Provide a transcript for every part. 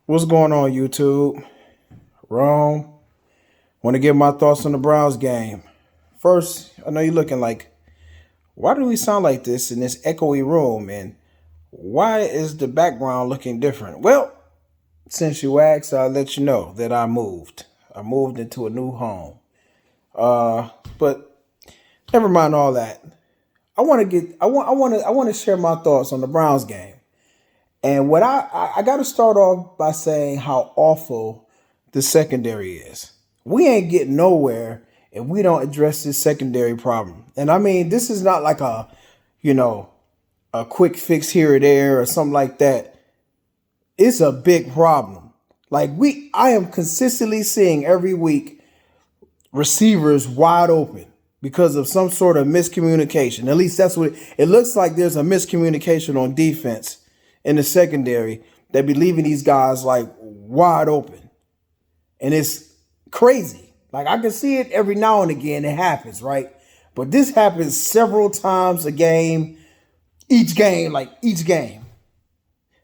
What's going on, YouTube? Wrong. Want to give my thoughts on the Browns game. First, I know you're looking like, why do we sound like this in this echoey room? And why is the background looking different? Well, since you asked, I'll let you know that I moved. I moved into a new home. But never mind all that. I want to share my thoughts on the Browns game. And what I got to start off by saying how awful the secondary is. We ain't getting nowhere if we don't address this secondary problem. And I mean, this is not like you know, a quick fix here or there or something like that. It's a big problem. I am consistently seeing every week receivers wide open because of some sort of miscommunication. At least that's what it looks like. There's a miscommunication on defense in the secondary that be leaving these guys like wide open. And it's crazy. Like I can see it every now and again. It happens, right? But this happens several times a game, each game.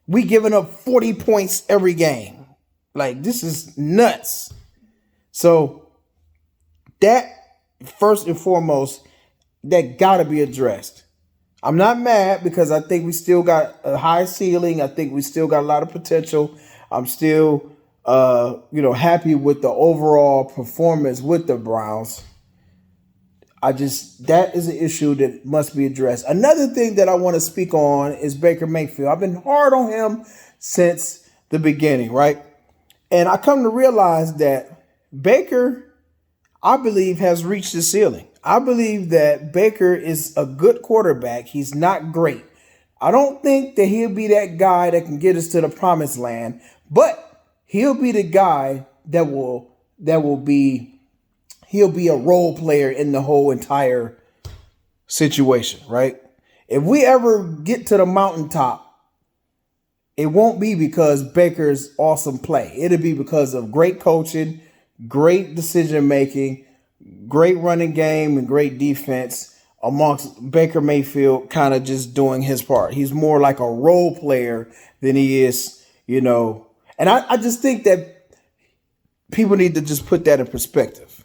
We giving up 40 points every game. Like this is nuts. So that first and foremost, that gotta be addressed. I'm not mad because I think we still got a high ceiling. I think we still got a lot of potential. I'm still, happy with the overall performance with the Browns. That is an issue that must be addressed. Another thing that I want to speak on is Baker Mayfield. I've been hard on him since the beginning, right? And I come to realize that Baker, I believe, has reached the ceiling. I believe that Baker is a good quarterback. He's not great. I don't think that he'll be that guy that can get us to the promised land, but he'll be the guy he'll be a role player in the whole entire situation, right? If we ever get to the mountaintop, it won't be because Baker's awesome play. It'll be because of great coaching, great decision making, great running game, and great defense amongst Baker Mayfield kind of just doing his part. He's more like a role player than he is, And I just think that people need to just put that in perspective,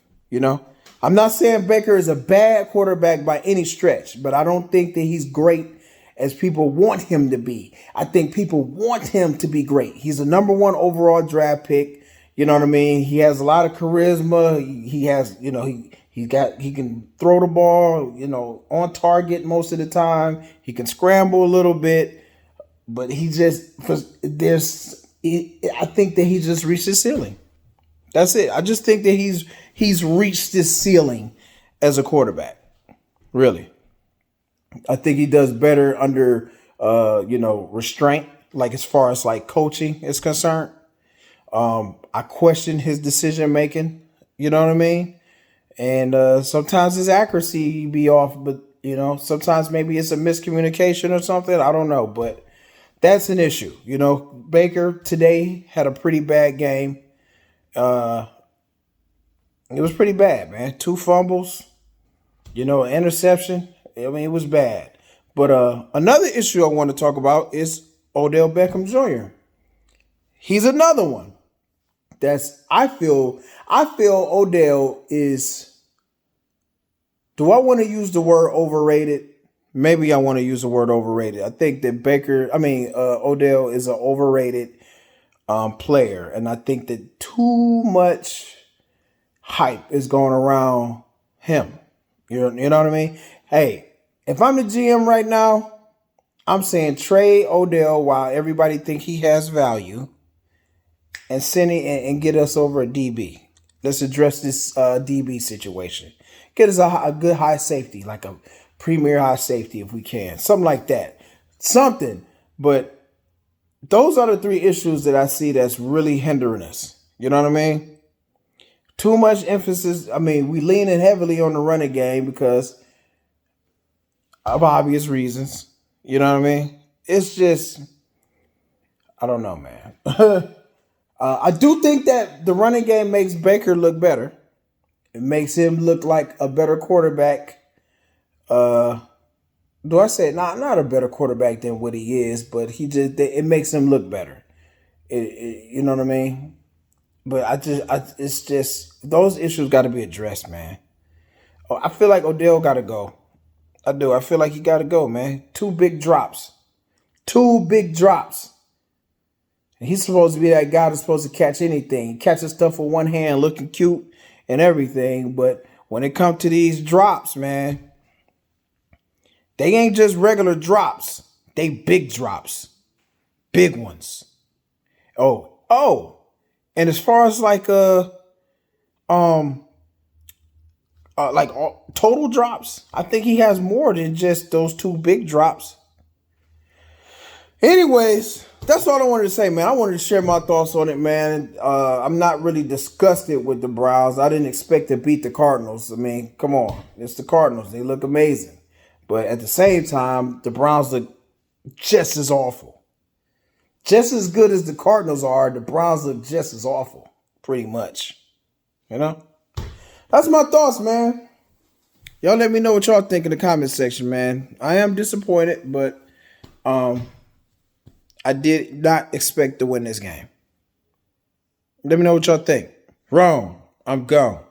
I'm not saying Baker is a bad quarterback by any stretch, but I don't think that he's great as people want him to be. I think people want him to be great. He's a number one overall draft pick. You know what I mean? He has a lot of charisma. He has, he can throw the ball, on target most of the time. He can scramble a little bit, but I think that he just reached his ceiling. That's it. I just think that he's reached this ceiling as a quarterback. Really. I think he does better under restraint, like as far as like coaching is concerned. I question his decision making, you know what I mean? And sometimes his accuracy be off, but sometimes maybe it's a miscommunication or something. I don't know, but that's an issue. Baker today had a pretty bad game. It was pretty bad, man. 2 fumbles, interception. I mean, it was bad. But another issue I want to talk about is Odell Beckham Jr. He's another one. I feel Odell is, do I want to use the word overrated? Maybe I want to use the word overrated. I think that Odell is an overrated player. And I think that too much hype is going around him. You know what I mean? Hey, if I'm the GM right now, I'm saying trade Odell while everybody think he has value and send it and get us over a DB. Let's address this DB situation. Get us a good high safety, like a premier high safety if we can. Something like that. Something. But those are the 3 issues that I see that's really hindering us. You know what I mean? Too much emphasis. I mean, we leaning heavily on the running game because of obvious reasons. You know what I mean? It's just, I don't know, man. I do think that the running game makes Baker look better. It makes him look like a better quarterback. Do I say not a better quarterback than what he is, but it makes him look better. You know what I mean? But it's just those issues got to be addressed, man. Oh, I feel like Odell got to go. I do. I feel like he got to go, man. Two big drops. Two big drops. And he's supposed to be that guy that's supposed to catch anything. He catches stuff with one hand, looking cute and everything. But when it comes to these drops, man, they ain't just regular drops. They big drops. Big ones. Oh. And as far as like total drops, I think he has more than just those two big drops. Anyways, that's all I wanted to say, man. I wanted to share my thoughts on it, man. I'm not really disgusted with the Browns. I didn't expect to beat the Cardinals. I mean, come on. It's the Cardinals. They look amazing. But at the same time, the Browns look just as awful. Just as good as the Cardinals are, the Browns look just as awful. Pretty much. You know? That's my thoughts, man. Y'all let me know what y'all think in the comment section, man. I am disappointed, but I did not expect to win this game. Let me know what y'all think. Wrong. I'm gone.